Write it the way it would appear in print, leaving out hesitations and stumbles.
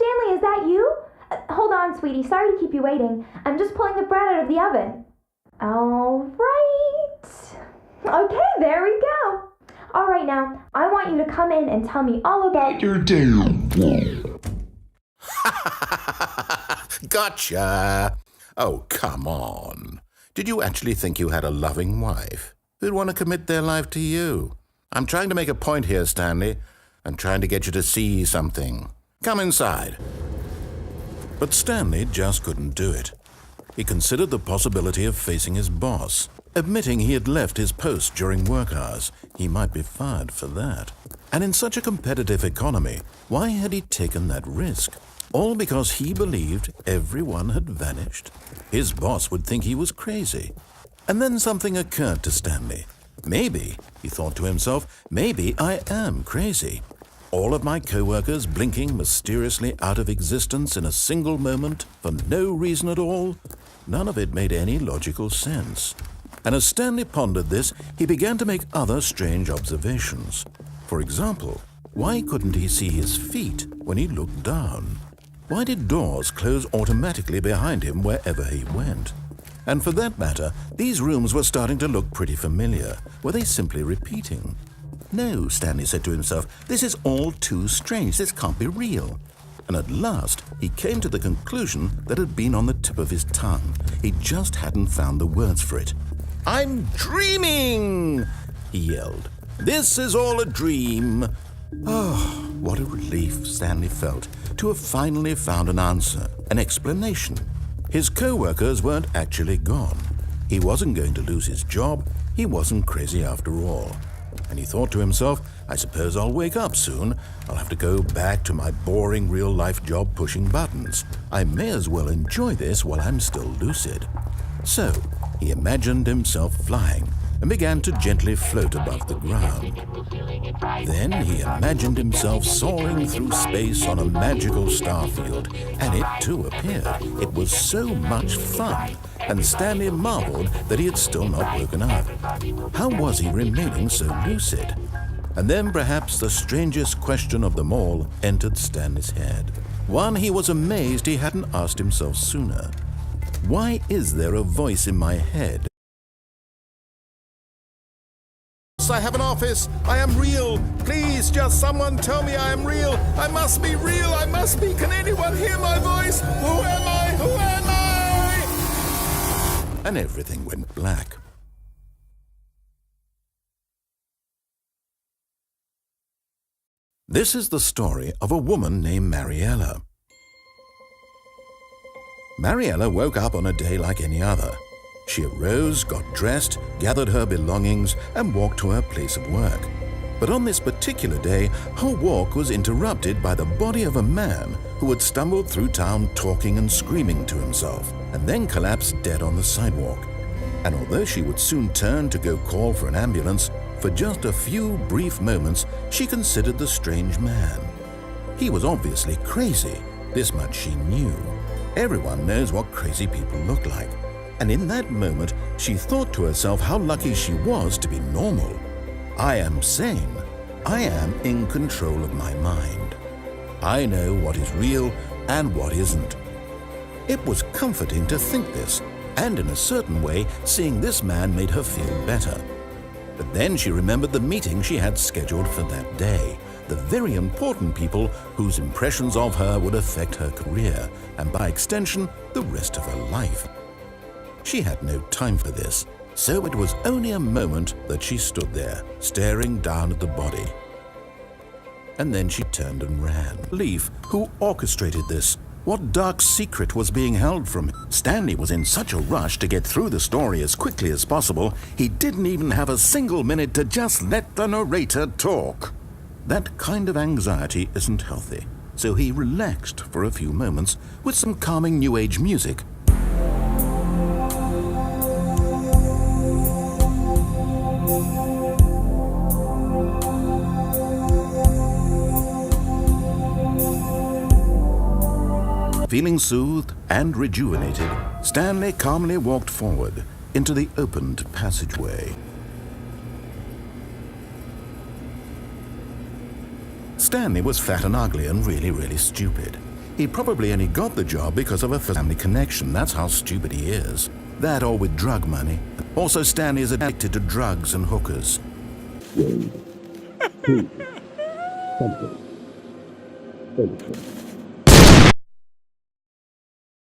Stanley, is that you? Hold on, sweetie. Sorry to keep you waiting. I'm just pulling the bread out of the oven. All right. Okay, there we go. All right, now, I want you to come in and tell me all about your day. Gotcha! Oh, come on. Did you actually think you had a loving wife who'd want to commit their life to you? I'm trying to make a point here, Stanley. I'm trying to get you to see something. Come inside. But Stanley just couldn't do it. He considered the possibility of facing his boss, admitting he had left his post during work hours. He might be fired for that. And in such a competitive economy, why had he taken that risk? All because he believed everyone had vanished? His boss would think he was crazy. And then something occurred to Stanley. Maybe, he thought to himself, maybe I am crazy. All of my co-workers blinking mysteriously out of existence in a single moment for no reason at all? None of it made any logical sense. And as Stanley pondered this, he began to make other strange observations. For example, why couldn't he see his feet when he looked down? Why did doors close automatically behind him wherever he went? And for that matter, these rooms were starting to look pretty familiar. Were they simply repeating? No, Stanley said to himself, this is all too strange. This can't be real. And at last, he came to the conclusion that had been on the tip of his tongue. He just hadn't found the words for it. I'm dreaming, he yelled. This is all a dream. Oh, what a relief Stanley felt to have finally found an answer, an explanation. His co-workers weren't actually gone. He wasn't going to lose his job. He wasn't crazy after all. And he thought to himself, I suppose I'll wake up soon. I'll have to go back to my boring real-life job pushing buttons. I may as well enjoy this while I'm still lucid. So, he imagined himself flying and began to gently float above the ground. Then he imagined himself soaring through space on a magical starfield, and it too appeared. It was so much fun, and Stanley marveled that he had still not woken up. How was he remaining so lucid? And then perhaps the strangest question of them all entered Stanley's head. One he was amazed he hadn't asked himself sooner. Why is there a voice in my head? I have an office. I am real. Please, just someone tell me I am real. I must be real. I must be. Can anyone hear my voice? Who am I? Who am I? And everything went black. This is the story of a woman named Mariella. Mariella woke up on a day like any other. She arose, got dressed, gathered her belongings, and walked to her place of work. But on this particular day, her walk was interrupted by the body of a man who had stumbled through town talking and screaming to himself, and then collapsed dead on the sidewalk. And although she would soon turn to go call for an ambulance, for just a few brief moments, she considered the strange man. He was obviously crazy. This much she knew. Everyone knows what crazy people look like. And in that moment, she thought to herself how lucky she was to be normal. I am sane. I am in control of my mind. I know what is real and what isn't. It was comforting to think this, and in a certain way, seeing this man made her feel better. But then she remembered the meeting she had scheduled for that day, the very important people whose impressions of her would affect her career, and by extension, the rest of her life. She had no time for this, so it was only a moment that she stood there, staring down at the body. And then she turned and ran. Leaf, who orchestrated this? What dark secret was being held from him? Stanley was in such a rush to get through the story as quickly as possible, he didn't even have a single minute to just let the narrator talk. That kind of anxiety isn't healthy, so he relaxed for a few moments with some calming New Age music. Feeling soothed and rejuvenated, Stanley calmly walked forward into the opened passageway. Stanley was fat and ugly and really stupid. He probably only got the job because of a family connection. That's how stupid he is. That or with drug money. Also, Stanley is addicted to drugs and hookers. Wade. Please. Something. Anything.